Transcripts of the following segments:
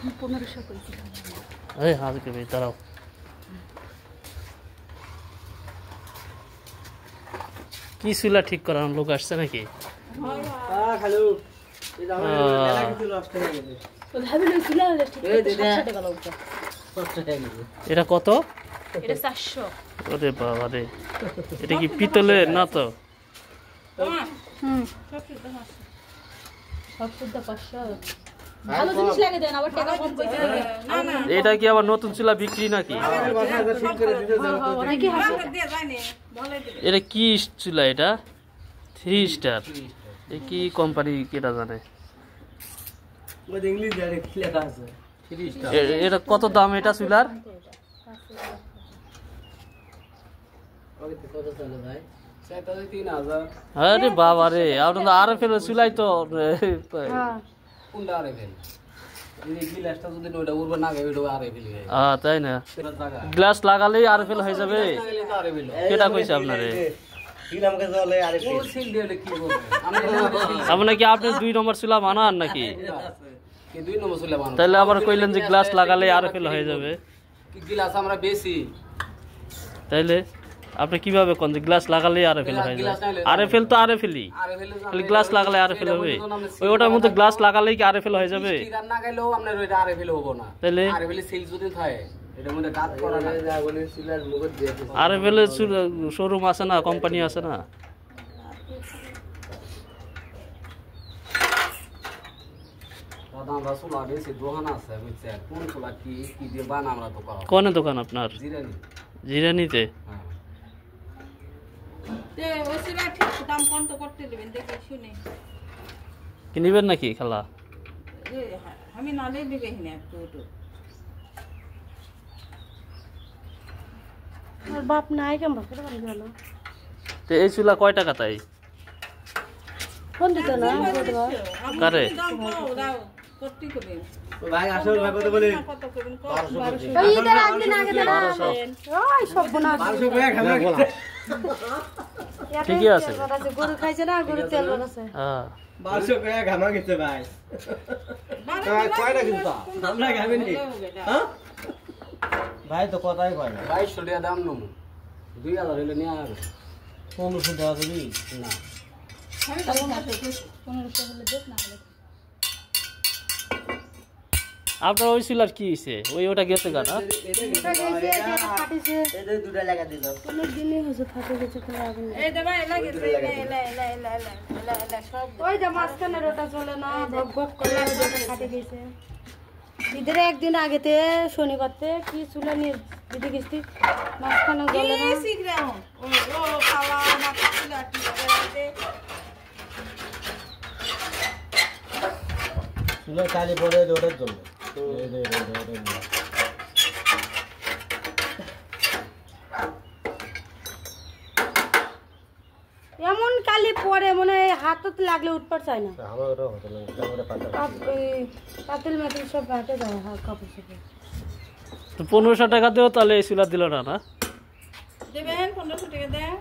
1500 কইছি এই হাত কে ভাই দাঁড়াও কি চুলা ঠিক করার লোক আসছে নাকি খালু এই দাও মেলা কিছু নষ্ট হয়ে গেছে তো ভাবিলো চুলা ঠিক করতে 700 টাকা লাগবে এটা কত এটা 400 ওরে বাবা রে এটা কি পিতলের না তো সব শুদ্ধ 500 ভালো জিনিস লাগে দেন আবার টাকা কম কইতে না না এটা কি আবার নতুন চুলা বিক্রি নাকি ঠিক করে দিতে দাও নাকি হাসে এটা কি চুলা এটা 3 স্টার এ কি কোম্পানি কেটা জানে ওই ইংলিশ জানে কি লেখা আছে 3 স্টার এটা কত দাম এটা চুলার ওকে কত চলে ভাই 3000 আরে বাবা রে আপনারা আরো ফেলে চুলাই তো হ্যাঁ কোনটা আরে ফেল এই গ্লাসটা যদি ওটা উড়বে না গাবে ওটা আরে ফেল যায় তাই না গ্লাস লাগালেই আর ফেল হয়ে যাবে কেটা কইছে আপনারে সিল আমাকে জলে আরে ফেল ও সিল দিলে কি করবে আমরা কি আপনি 2 নম্বর চুলা বানান নাকি কি 2 নম্বর চুলা বানান তাহলে আবার কইলেন যে গ্লাস লাগালেই আর ফেল হয়ে যাবে কি গ্লাস আমরা বেশি তাইলে আপনি কিভাবে কোন গ্লাস লাগালেই আর ফেল হয়ে যাবে আর ফেল তো আর ফেলই খালি গ্লাস লাগালে আর ফেল হবে ওই ওটার মধ্যে গ্লাস লাগালেই কি আর ফেল হয়ে যাবে স্টিকার না গাইলেও আপনার ওইটা আর ফেল হবে না তাইলে আর ফেল সিল যদি থাকে এটার মধ্যে কাট করা না আগুনে সিলার মুখে দিয়ে আর ফেল শোরুম আছে না কোম্পানি আছে না দাদা আমরা চুলা বেশি দোকান আছে বুঝছে কোন চুলা কি কি দিয়ে বানা আমরা তো করা কোন দোকান আপনার জিরানি জিরানিতে হ্যাঁ তে ওইসিলা ঠিক দাম কোন তো করতে দিবেন দেখে শুনে কি নিবেন নাকি খালা আমি নালে দিবে না একটু আর বাপ নাই কেমন করে বাড়ি গেল তো এই চুলা কয় টাকা তাই কোন দিত না কারে দাম পাও দাও করতে কবে ভাই আসল ভাই কত বলি কত করবেন 1200 এই ঈদের একদিন আগে দেনা ওই সব বনা 1200 টাকা খাবে ঠিকই আছে গরু খাইছে না গরু তেল বানাছে হ্যাঁ 1200 টাকা ঘামা গেছে ভাই কয়টা কিন্তু আমরা খাবেন নি হ্যাঁ ভাই তো কথাই কয় না 2200 টাকা দাম নমু 2000 হইলে নিয়ে আসবে 1500 টাকা দিবি না আমি তো 1500 হলে দেখ না হলে আপনার ওই চুলার কি হইছে ওই ওটা গেছে গানা এটা গেছে এটা ফাটিছে এদের দুটো লাগা দিল অনেক দিনই হয়েছে ফাটে গেছে তো আগুন এই দে ভাই লাগেছে এলা সব ওই যে মাঝখানে ওটা চলে না ভক ভক করে ওটা ফাটে গেছে ঈদের একদিন আগেতে শনিবারতে কি চুলা নিয়ে দিদি গেছি মাঝখানে গলে না শিখরাম ও খাওয়া না চুলা ঠিক আছে চুলা কালি পড়ে ওটার জন্য এমন কালি পরে মনে হয় হাতত লাগলে উঠপার চায় না পাতিল মাতিল সব ঘাটে যায় কাপড় চোপড় তো 1500 টাকা দেও তাহলে এই চুলা দিল না না দেবেন 1500 টাকা দেন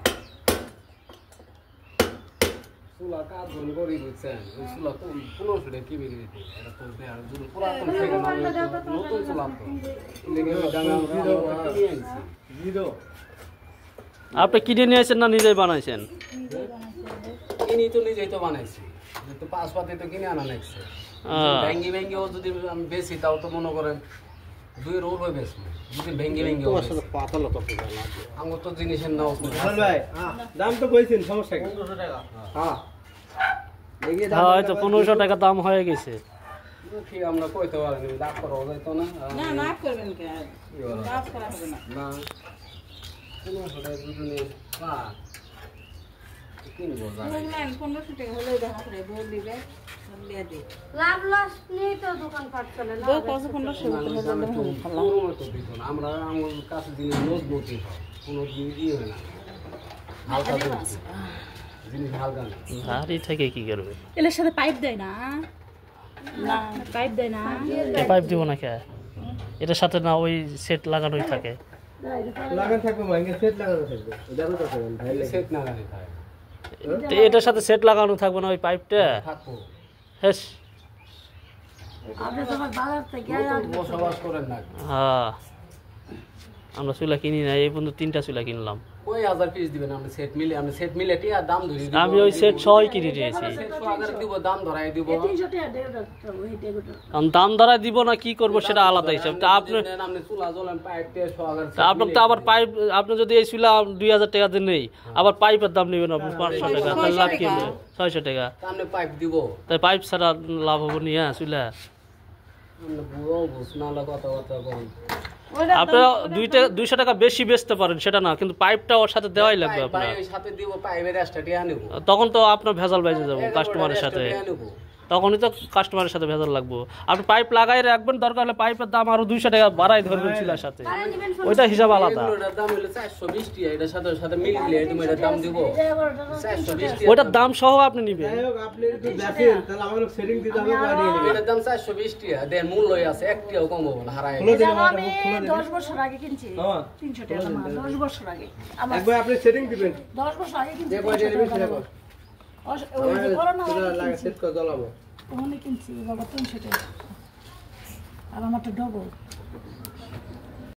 চুলা কাজ বন্ধ করে দিচ্ছেন ওই চুলা 1500 টাকা কি বিক্রি দিতে এটা তো আর যদি পুরাতন থেকে নতুন চুলা তো লেগে দাম জিরো আপনি কিনে নিয়ে আসেন না নিজেই বানাইছেন কিনি তো নিজেই তো বানাইছি তো পাঁচ পাতি তো কিনে আনা লাগছে ভেঙ্গি ভেঙ্গি ও যদি আমি বেশি তাও তো মনে করেন 2 রোল হয়ে বেশি যদি ভেঙ্গি ভেঙ্গি পাতলা তো আমার তো জিনিসের নাও ভাই দাম তো কইছেন সমস্যা কি 1500 টাকা হ্যাঁ দেখি দাম হয়তো 1500 টাকা দাম হয়ে গেছে কি আমরা কইতে পারি না দাম করা যাইতো না না না করবেন কে দাম করা হবে না না 1500 টাকা যদি নেই পা কিনবো যা 1500 টাকা হলে দেখা করে বল দিবে লিয়া দে লাভ লস নেই তো দোকান ফাট চলে না 1500 আমরা আমার কাছে জিনিস মজবুতই হয় কোনো জিনিস হয় না হালকা জিনিস হালকা না ভারী থেকে কি করবে এর সাথে পাইপ দেয় না না পাইপ দেয় না এ পাইপ দিব না কে এটার সাথে না ওই সেট লাগানোই থাকে লাগানো থাকবে ভাঙে সেট লাগানো থাকবে দেখো তো ভাই সেট না লাগানো থাকে এটার সাথে সেট লাগানো থাকবে না ওই পাইপটা থাকবো হেস বসবাস করেন না হ্যাঁ আমরা চুলা কিনি না এই পর্যন্ত 3টা চুলা কিনলাম ওই 1000 পিস দিবেন আপনি সেট মিলে টি আর দাম ধরি আমি ওই সেট 6 কিনে দিয়েছি দিব দাম ধরাই দিব দাম ধরাই দিব না কি করব সেটা আলাদা হিসাব তা আপনি চুলা জ্বলেন পাইপ 150 তা আপনি তো আবার পাইপ আপনি যদি এই চুলা 2000 টাকা দিয়ে নেই আবার পাইপের দাম নেবেন আপনি 500 টাকা তাহলে লাভ কি হবে 600 টাকা আপনি পাইপ দিব তাই পাইপ ছাড়া লাভ হবে না হ্যাঁ চুলা বুড়ো বুঝনালা কথা বলেন আপনি 200 টাকা বেশি বেচতে পারেন সেটা না কিন্তু পাইপটা ওর সাথে দেওয়াই লাগবে আপনার সাথে দিব পাইপের এক্সট্রা টিয়া নেব তখন তো আপনার ভেজাল বেজে যাবো কাস্টমারের সাথে তখনই তো কাস্টমারের সাথে ভেজাল লাগবো আপনি পাইপ লাগাই রাখবেন দরকার হলে পাইপের দাম আরো 200 টাকা বাড়াই ধরবেন চুলার সাথে ওইটা হিসাব আলাদা এটার দাম হলো 420 টাকা এটার সাথে সাথে মিলিয়ে তুমি এটার দাম দিব 420 টাকা ওইটার দাম সহ আপনি নেবেন আপনি একটু দেখেন তাহলে আমাদের সেটিং দিতে হবে এটার দাম 420 টাকা দেন মূল্যই আছে একটিও কম হবে না হারায় আমি 10 বছর আগে কিনছি 300 টাকা দাম 10 বছর আগে একবার আপনি সেটিং দিবেন 10 বছর আগে কিনছি দেখো এটা নিবি সেটা কর ওই যে করোনা লাগা সেট করে জ্বালাবো ওখানে কিনছি বাবা 300 টাকা আর আমারটা ডবল